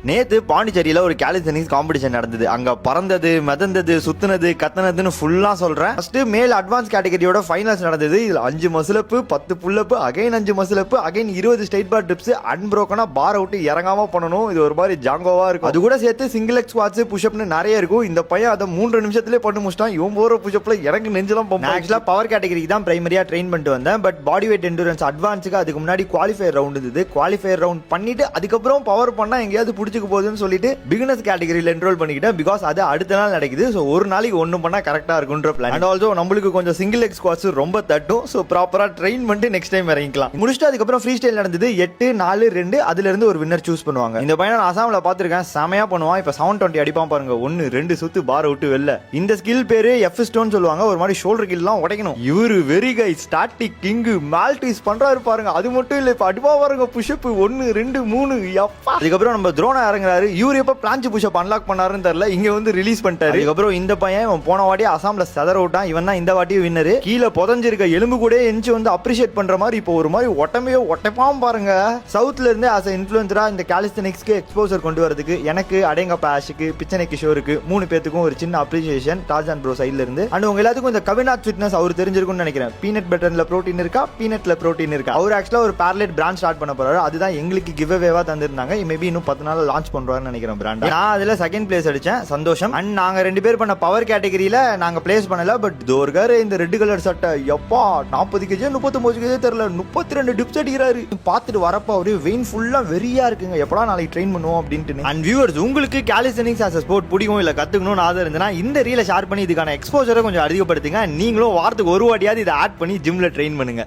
நேத்து பாண்டிச்சேரியில ஒரு காலிஸ்தெனிக்ஸ் காம்படிஷன் நடந்தது. அங்க பறந்தது, மிதந்தது, சுத்துனது, கத்தனதுன்னு ஃபுல்லா சொல்றேன். ஃபர்ஸ்ட் மேல் அட்வான்ஸ் கேட்டகரியோட ஃபைனல்ஸ் நடந்தது. இதுல 5 மசிலப்பு, 10 புல்லப்பு, அகைன் 5 மசிலப்பு, அகைன் 20 ஸ்ட்ரைட் பார் டிப்ஸ், அன்பரோக்கனா பார் அவுட் இறங்காம பண்ணணும். இது ஒரு மாதிரி ஜாங்கோவா இருக்கும். அது கூட சேர்த்து சிங்கிள் லெக் ஸ்குவாட்ஸ், புஷ்அப்னு நிறைய இருக்கும். இந்த பையன் அதை 3 நிமிஷத்துலேயே பண்ணி முடிச்சிட்டான். இவன் போற புஷ்அப்ல எனக்கு நெஞ்செல்லாம் பம்பு. ஆக்சுவலா பவர் கேட்டகரிக்கு தான் பிரைமரியா ட்ரெயின் பண்ணிட்டு வந்தேன். பட் பாடி வெயிட் எண்டூரன்ஸ் அட்வான்ஸுக்கு அதுக்கு முன்னாடி குவாலிஃபயர் ரவுண்ட் இருந்தது. குவாலிஃபயர் ரவுண்ட் பண்ணிட்டு அதுக்கப்புறம் பவர் பண்ணா எங்கேயாவது பிடிச்சிக்க போகுதுன்னு சொல்லிட்டு பிகினர்ஸ் கேட்டகரியில் என்ரோல் பண்ணிக்கிட்டேன். பிகாஸ் அது அடுத்த நாள் நடக்குது. ஸோ ஒரு நாளைக்கு ஒன்று பண்ணா கரெக்டா இருக்குன்ற பிளான். அண்ட் ஆல்சோ நம்மளுக்கு கொஞ்சம் சிங்கிள் லெக் ஸ்குவாட்ஸ் ரொம்ப தட்டும். ஸோ ப்ராப்பரா ட்ரெயின் பண்ணிட்டு நெக்ஸ்ட் டைம் இறங்கிக்கலாம். முடிச்சுட்டு அதுக்கப்புறம் ஃப்ரீ ஸ்டைல் நடந்தது. 8, 4, 2 அதுல இருந்து ஒரு வின்னர் சூஸ் பண்ணுவாங்க. இந்த பையன் நான் அசாமில் பார்த்துருக்கேன், செமையா பண்ணுவான். இப்போ 720 அடிப்பான் பாருங்க. 1, 2 சுத்து பார் விட்டு வெளில. இந்த ஸ்கில் பேரு எஃப் ஸ்டோன் சொல்லுவாங்க. ஒரு மாதிரி ஷோல்டர் கில்லாம் உடைக்கணும். இவரு வெரி கை ஸ்டாட்டிக் கிங் மால்டிஸ் பண்றாரு பாருங்க. அது மட்டும் இல்ல, இப்ப அடிப்பா பாருங்க புஷ்அப் 1, 2, 3 எப்பா. அதுக்கப்புறம் நம்ம துரோனா இறங்குறாரு. இவரு எப்ப பிளான்ச் புஷ்அப் அன்லாக் பண்ணாருன்னு தெரியல. இங்க வந்து ரிலீஸ் பண்ணிட்டாரு. அதுக்கப்புறம் இந்த பையன் போன வாட்டி அசாம்ல செதற விட்டான். இவன் தான் இந்த வாட்டி வின்னர். கீழே புதஞ்சிருக்க எலும்பு கூட எஞ்சி வந்து அப்ரிஷியேட் பண்ற மாதிரி இப்போ ஒரு மாதிரி ஒட்டமையோ ஒட்டப்பாம் பாருங்க. சவுத்ல இருந்து ஆஸ் இன்ஃபுளுசரா இந்த காலிஸ்தெனிக்ஸ்க்கு எக்ஸ்போசர் கொண்டு வரதுக்கு எனக்கு, அடேங்கப்பா ஆஷுக்கு, பிச்சனை கிஷோருக்கு 3 பேத்துக்கும் ஒரு சின்ன அப்ரிசியேஷன் டார்ஜான் ப்ரோ சைட்ல இருந்து. அண்ட் உங்க எல்லாத்துக்கும் இந்த கவினாத் ஃபிட்னஸ் அவர் தெரிஞ்சிருக்கும்னு நினைக்கிறேன். பீனட் பட்டர்ல புரோட்டீன் இருக்கா, பீனட்ல புரோட்டீன் இருக்கா. அவர் ஆக்சுவலா ஒரு பேரலைட் பிராண்ட் ஸ்டார்ட் பண்ண போறாரு. அதுதான் எங்களுக்கு கிவ் அவேவா தந்திருந்தாங்க. மேபி இன்னும் 10 நாள் லான்ச் பண்றாருன்னு நினைக்கிறேன் பிராண்ட். நான் அதுல செகண்ட் பிளேஸ் அடிச்சேன், சந்தோஷம். அண்ட் நாங்க 2 பேர் பண்ண பவர் கேட்டகரியில நாங்க பிளேஸ் பண்ணல. பட் தோர்கார் இந்த ரெட் கலர் சட்டை எப்பா 40 kg 39 kg தெரியல 32 டிப்ஸ் அடிக்கிறாரு. பார்த்துட்டு வரப்ப அவரு வெயின் ஃபுல்லா வெறியா இருக்குங்க. எப்படா நாளைக்கு ட்ரெயின் பண்ணுவோம் அப்படின்ட்டு. அண்ட் வியூவர்ஸ், உங்களுக்கு காலிஸ்தெனிக்ஸ் ஆஸ் ஸ்போர்ட் பிடிக்கும் இல்ல கத்துக்கணும்னு ஆசை இருந்ததுன்னா இந்த ரீலை ஷேர் பண்ணி இதுக்கான எக்ஸ்போஜரை கொஞ்சம் அதிகப்படுத்துங்க. நீங்களும் வாரத்துக்கு ஒரு வாட்டியாவது இதை ஆட் பண்ணி ஜிம்ல ட்ரெயின் பண்ணுங்க.